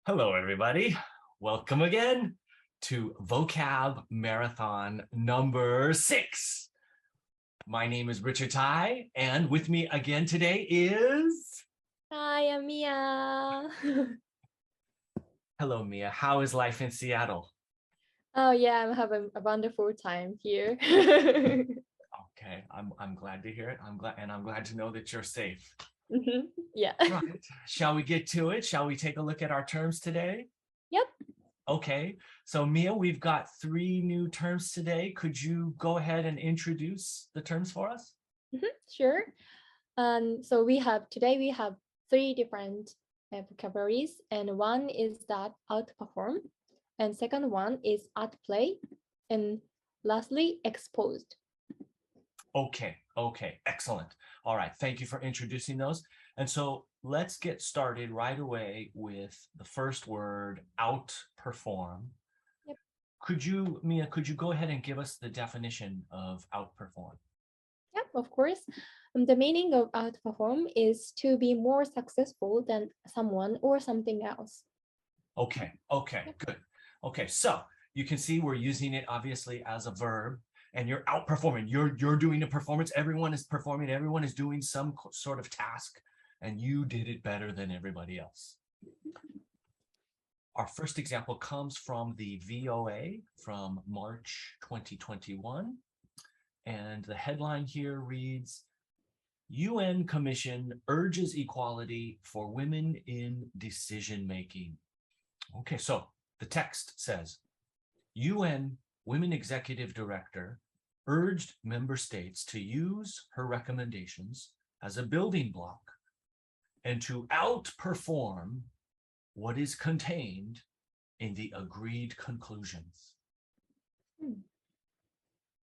Hello, everybody. Welcome again to Vocab Marathon number 6. My name is Richard Tai, and with me again today is... Hi, I'm Mia. Hello, Mia. How is life in Seattle? Oh yeah, I'm having a wonderful time here. Okay, I'm glad to hear it. I'm glad to know that you're safe. Yeah. Right. Shall we get to it? Shall we take a look at our terms today? Yep. Okay. So Mia, we've got 3 new terms today. Could you go ahead and introduce the terms for us? Sure. So we have 3 different vocabularies, and one is that outperform, and second one is outplay, and lastly exposed. Okay, excellent. All right, thank you for introducing those. And so let's get started right away with the first word, outperform. Yep. Mia, could you go ahead and give us the definition of outperform? Yep, of course. The meaning of outperform is to be more successful than someone or something else. Okay, good. Okay, so you can see we're using it obviously as a verb, and you're outperforming. You're doing a performance. Everyone is performing. Everyone is doing some sort of task, and you did it better than everybody else. Our first example comes from the VOA from March 2021. And the headline here reads, UN Commission urges equality for women in decision-making. Okay, so the text says, UN Women Executive Director urged member states to use her recommendations as a building block and to outperform what is contained in the agreed conclusions.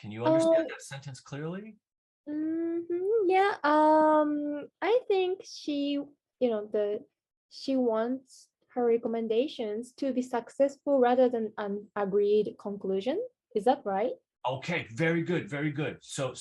Can you understand that sentence clearly? Yeah. I think she wants her recommendations to be successful rather than an agreed conclusion. Is that right? Okay, very good, very good. So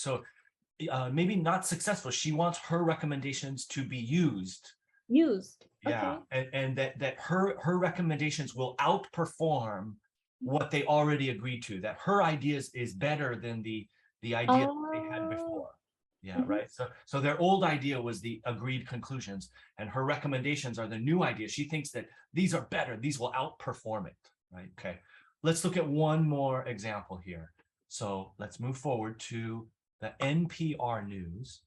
maybe not successful. She wants her recommendations to be used. Used. Yeah, Okay. and that her recommendations will outperform what they already agreed to. That her ideas is better than the idea that they had before. Yeah, right. So their old idea was the agreed conclusions, and her recommendations are the new ideas. She thinks that these are better. These will outperform it. Right. Okay. Let's look at one more example here. So let's move forward to the NPR news.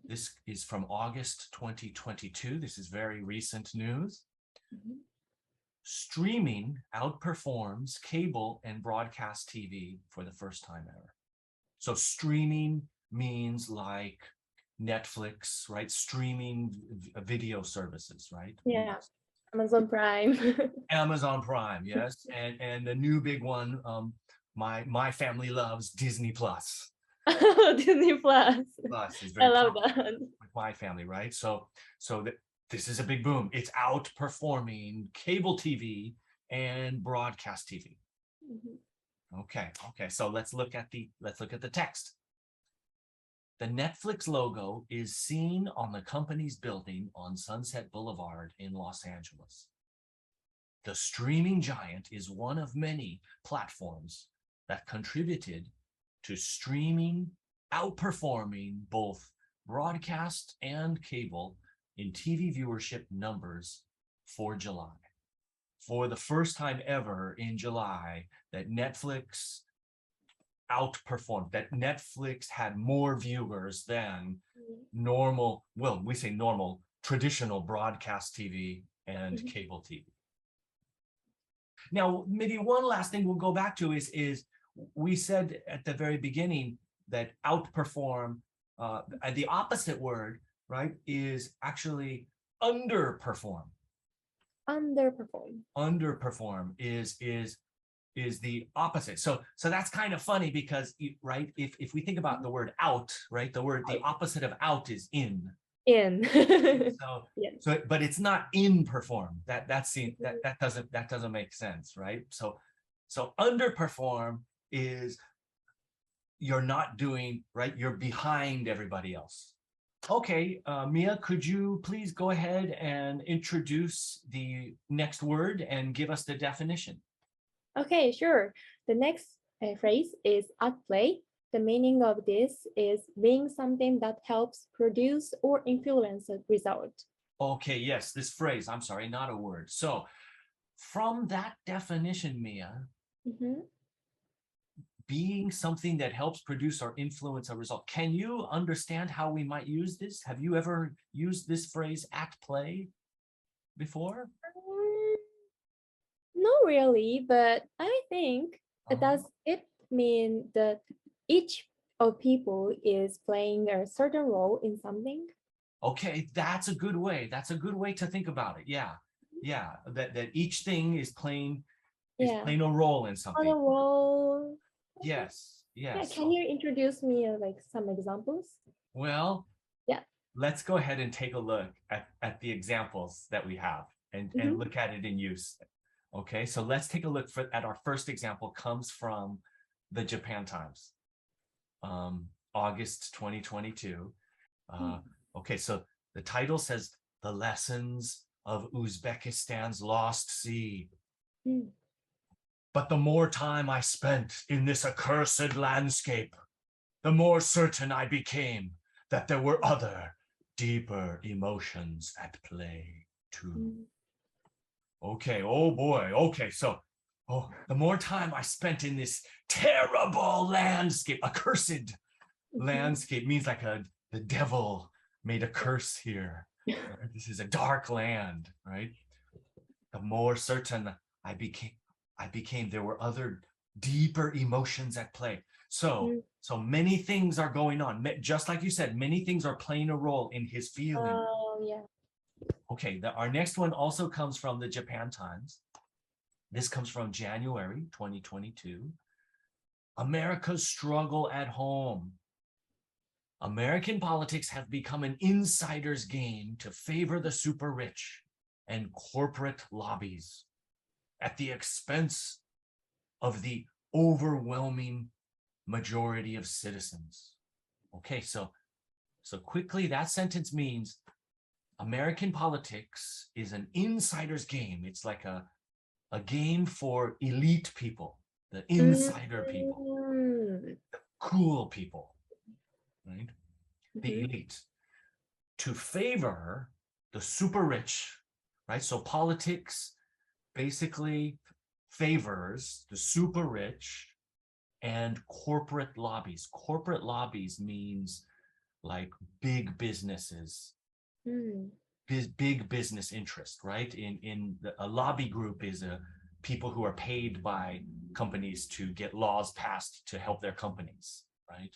This is from August 2022. This is very recent news. Streaming outperforms cable and broadcast TV for the first time ever. So streaming means like Netflix, right? Streaming video services, right? Yeah. Amazon Prime. Amazon Prime, yes. And the new big one, my family loves Disney Plus. Disney Plus. Is I very love popular that. with my family, right? So this is a big boom. It's outperforming cable TV and broadcast TV. Okay. So let's look at the text. The Netflix logo is seen on the company's building on Sunset Boulevard in Los Angeles. The streaming giant is one of many platforms that contributed to streaming outperforming both broadcast and cable in TV viewership numbers for July. For the first time ever in July, that Netflix outperformed, that Netflix had more viewers than normal, well, we say normal, traditional broadcast TV and cable TV. Now, maybe one last thing we'll go back to is we said at the very beginning that outperform, the opposite word, right, is actually underperform. Underperform is the opposite. So that's kind of funny because, right, if we think about the word out, right, the opposite of out is in. So but it's not in perform. That doesn't make sense, right? So underperform is you're not doing, right, you're behind everybody else. Okay, Mia, could you please go ahead and introduce the next word and give us the definition? Okay, sure. The next phrase is at play. The meaning of this is being something that helps produce or influence a result. Okay, yes, this phrase, I'm sorry, not a word. So from that definition, Mia, Mhm. being something that helps produce or influence a result. Can you understand how we might use this? Have you ever used this phrase at play before? Not really, but I think does Uh-huh. it mean that each of people is playing a certain role in something? Okay, that's a good way. That's a good way to think about it. Yeah. Yeah, that each thing is Yeah, playing a role in on a something. role. Okay. Yes, Yeah, yes. can you introduce me like some examples? Well, Yeah. let's go ahead and take a look at the examples that we have and Mhm. look at it in use. Okay, so let's take a look at our first example comes from the Japan Times, August 2022. Uh, okay, so the title says The Lessons of Uzbekistan's Lost Sea. Mm. But the more time I spent in this accursed landscape, the more certain I became that there were other, deeper emotions at play too. Mm. Okay, oh boy. Okay, so the more time I spent in this terrible landscape, accursed Mhm. landscape means like the devil made a curse here. Right? This is a dark land, right? The more certain I became there were other deeper emotions at play. So Mm. many things are going on. Just like you said, many things are playing a role in his feeling. Oh, yeah. Okay, our next one also comes from the Japan Times. This comes from January 2022. America's struggle at home. American politics have become an insider's game to favor the super rich and corporate lobbies at the expense of the overwhelming majority of citizens. Okay, so quickly that sentence means American politics is an insider's game. It's like a game for elite people, the insider people, Mm. cool people, right? The Mhm. elite, to favor the super rich, right? So politics basically favors the super rich and corporate lobbies. Corporate lobbies means like big businesses, Mm. big business interest, right? A lobby group is a people who are paid by companies to get laws passed to help their companies, right?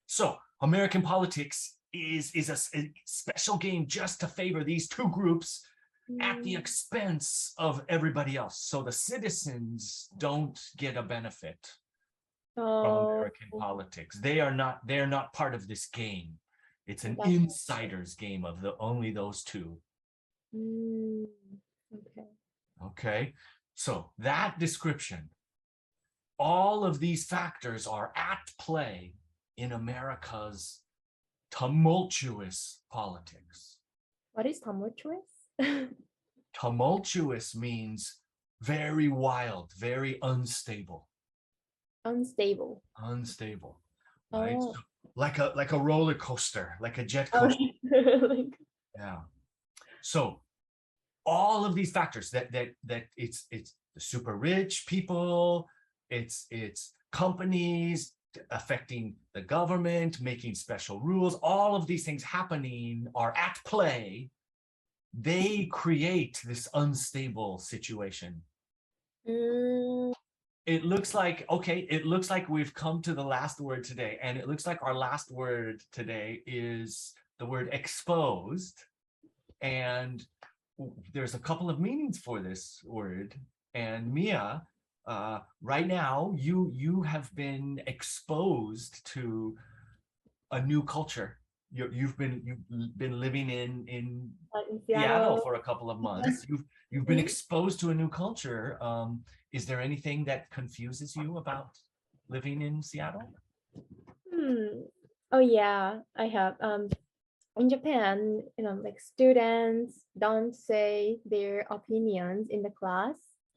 So American politics is a special game just to favor these two groups at the Mm. expense of everybody else. So the citizens don't get a benefit from Oh, American politics. They are not part of this game. It's an that's insider's game of the only those two. mm. Okay. Okay. So that description, all of these factors are at play in America's tumultuous politics. What is tumultuous? Tumultuous means very wild, very unstable, Unstable. unstable, right? Oh. So like a roller coaster, like a jet Oh, coaster. like, Yeah. So all of these factors that it's the super rich people, it's companies affecting the government, making special rules, all of these things happening are at play. They create this unstable situation. mm, It looks like, okay, it looks like we've come to the last word today, and it looks like our last word today is the word exposed. And there's a couple of meanings for this word. And Mia, right now you have been exposed to a new culture. You've been living in in Seattle Seattle. for a couple of months. You've been Mhm. exposed to a new culture. Is there anything that confuses you about living in Seattle? Hmm. Oh yeah, I have. in Japan, like students don't say their opinions in the class,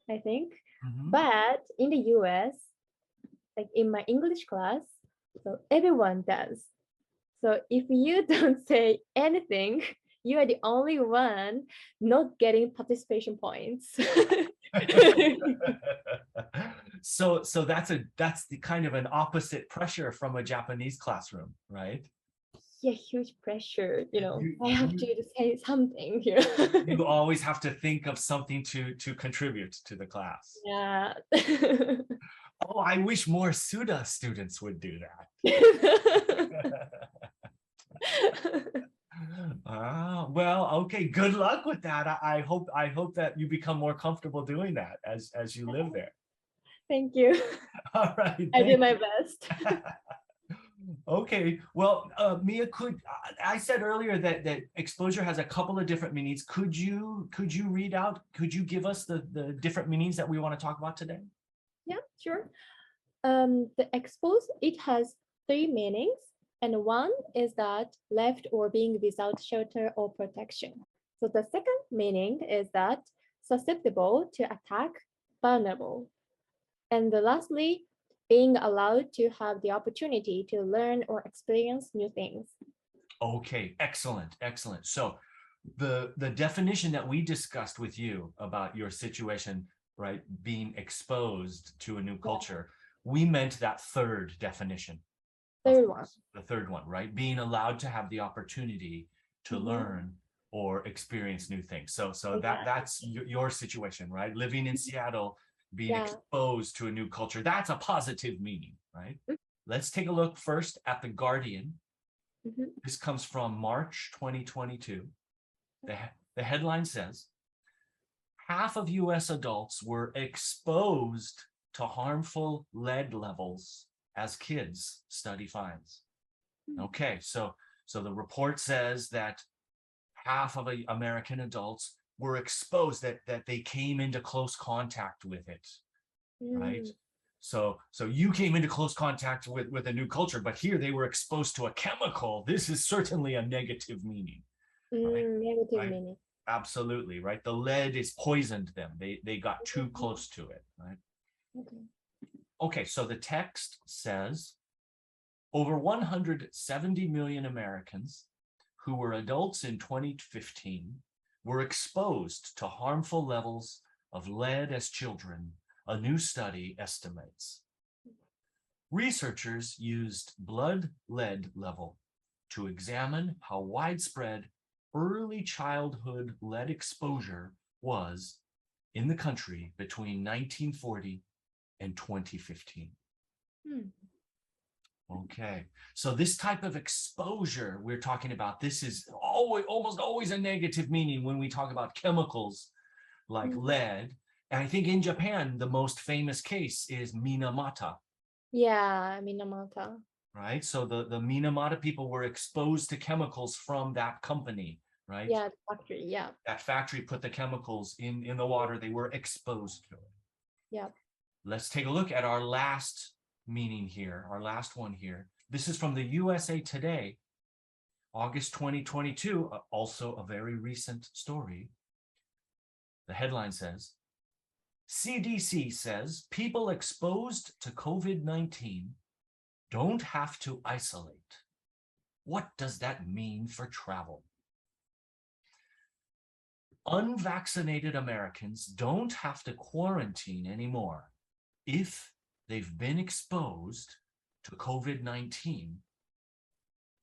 I think. Mhm. But in the US, like in my English class, so everyone does. So if you don't say anything, you are the only one not getting participation points. So that's the kind of an opposite pressure from a Japanese classroom, right? Yeah, huge pressure, You I have you to say something. you always have to think of something to contribute to the class. Yeah. Oh, I wish more Tsuda students would do that. Well, okay. Good luck with that. I hope that you become more comfortable doing that as you live there. Thank you. All right. I did Thank my you. best. Okay. Well, Mia, I said earlier that exposure has a couple of different meanings. Could you read out? Could you give us the different meanings that we want to talk about today? Yeah, sure. The expose, it has three meanings, and one is that left or being without shelter or protection. So the second meaning is that susceptible to attack, vulnerable. And lastly, being allowed to have the opportunity to learn or experience new things. Okay, excellent, excellent. So the definition that we discussed with you about your situation, right, being exposed to a new culture, we meant that third definition. Third one. The third one, right? Being allowed to have the opportunity to learn or experience new things. So that's your situation, right? Living in Seattle, being exposed to a new culture, that's a positive meaning, right? Let's take a look first at The Guardian. This comes from March 2022. The headline says, half of US adults were exposed to harmful lead levels as kids, study finds. Okay, so the report says that half of American adults were exposed, that they came into close contact with it, right? So you came into close contact with a new culture, but here they were exposed to a chemical. This is certainly a negative meaning, right? Negative meaning. Absolutely, right? The lead is poisoned them. They got too close to it, right? Okay, so the text says, over 170 million Americans who were adults in 2015 were exposed to harmful levels of lead as children, a new study estimates. Researchers used blood lead level to examine how widespread early childhood lead exposure was in the country between 1940 and 2015. Okay, so this type of exposure we're talking about, this is almost always a negative meaning when we talk about chemicals like lead. And I think in Japan, the most famous case is Minamata. Yeah, Minamata. Right, so the Minamata people were exposed to chemicals from that company, right? Yeah, the factory, yeah. That factory put the chemicals in the water. They were exposed to it. Yeah. Let's take a look at our last meaning here, our last one here. This is from the USA Today, August 2022, also a very recent story. The headline says, CDC says people exposed to COVID-19 don't have to isolate. What does that mean for travel? Unvaccinated Americans don't have to quarantine anymore if they've been exposed to COVID-19,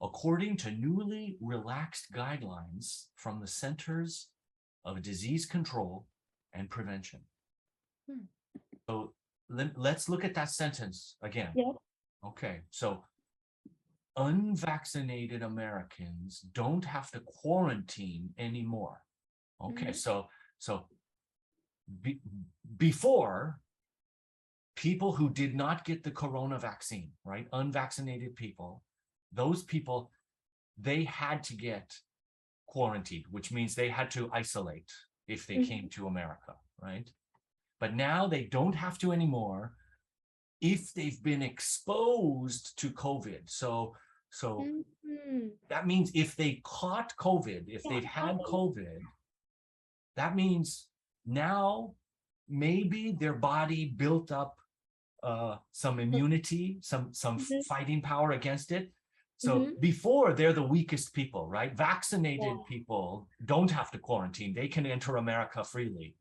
according to newly relaxed guidelines from the Centers of Disease Control and Prevention. So let's look at that sentence again. Yeah. Okay, so unvaccinated Americans don't have to quarantine anymore. Okay, so before, people who did not get the corona vaccine, right? Unvaccinated people, those people, they had to get quarantined, which means they had to isolate if they came to America, right? But now they don't have to anymore if they've been exposed to COVID. So So Mhm. that means if they caught COVID, if they've had COVID, that means now maybe their body built up some immunity, some Mhm. fighting power against it. So Mhm. before, they're the weakest people, right? Yeah. Vaccinated people don't have to quarantine. They can enter America freely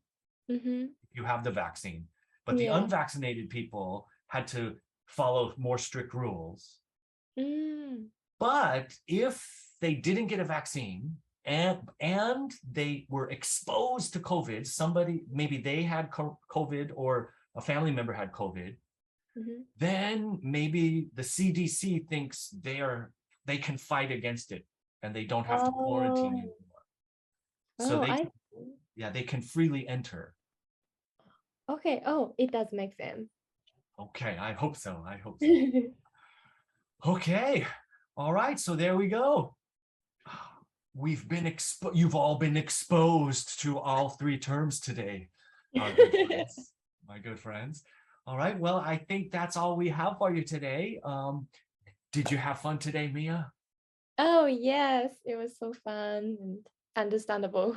Mhm. if you have the vaccine. But the Yeah. unvaccinated people had to follow more strict rules. Mm. But if they didn't get a vaccine and they were exposed to COVID, somebody, maybe they had COVID or a family member had COVID, Mhm. then maybe the CDC thinks they can fight against it and they don't have to quarantine Oh. anymore. So Oh, they, I see. yeah, they can freely enter. Okay. Oh, it does make sense. Okay, I hope so. I hope so. Okay. All right. So there we go. You've all been exposed to all three terms today, our good friends, my good friends. All right. Well, I think that's all we have for you today. Did you have fun today, Mia? Oh, yes, it was so fun and understandable.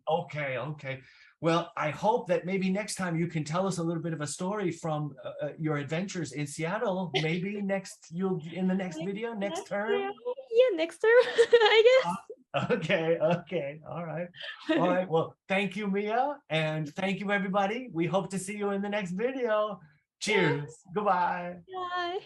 Okay, okay. Well, I hope that maybe next time you can tell us a little bit of a story from your adventures in Seattle. Maybe in the next video, next Yeah, term. yeah, next term, I Okay, okay, all right. All guess. right, well, thank you, Mia, and thank you, everybody. We hope to see you in the next video. Yeah, Cheers. Goodbye. bye.